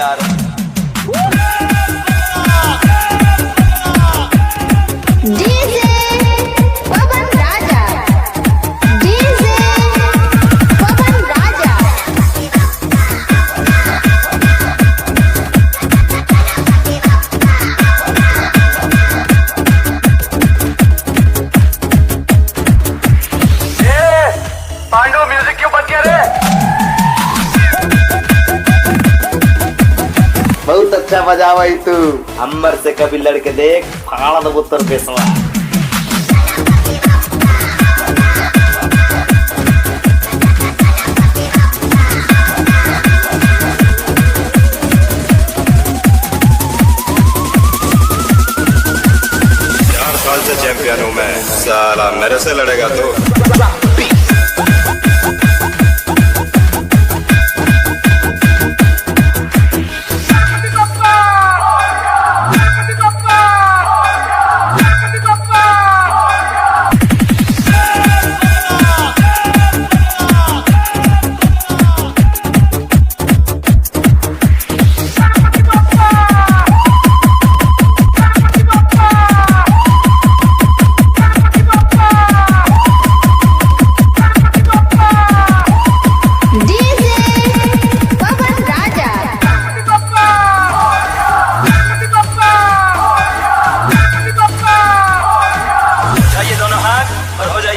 तैयार। डीजे पवन राजा, डीजे पवन राजा। पांडु म्यूजिक क्यों बंद किया रे? बहुत अच्छा बजा भाई तू। अम्बर से कभी लड़के देख, फाड़ दो उत्तर पेशवा। साल से चैंपियन हूँ मैं, साला मेरे से लड़ेगा तो।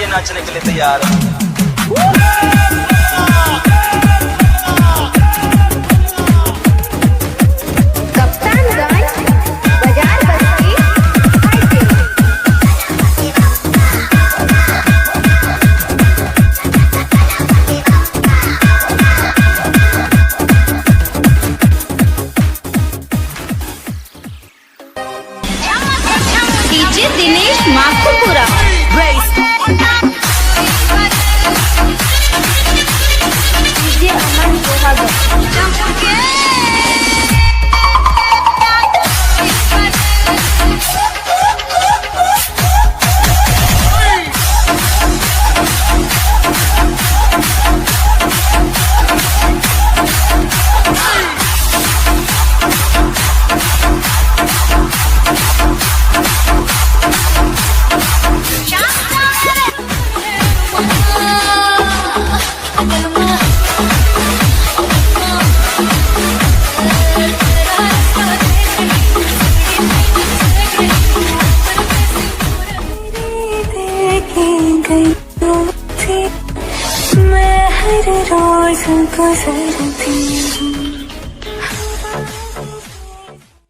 नाचने के लिए तैयार। कप्तानगंज बाजार बस्ती डीजे दिनेश माखुपुरा। डीजे अमन सुहाग। मैं हर रोज गुजरती हूँ।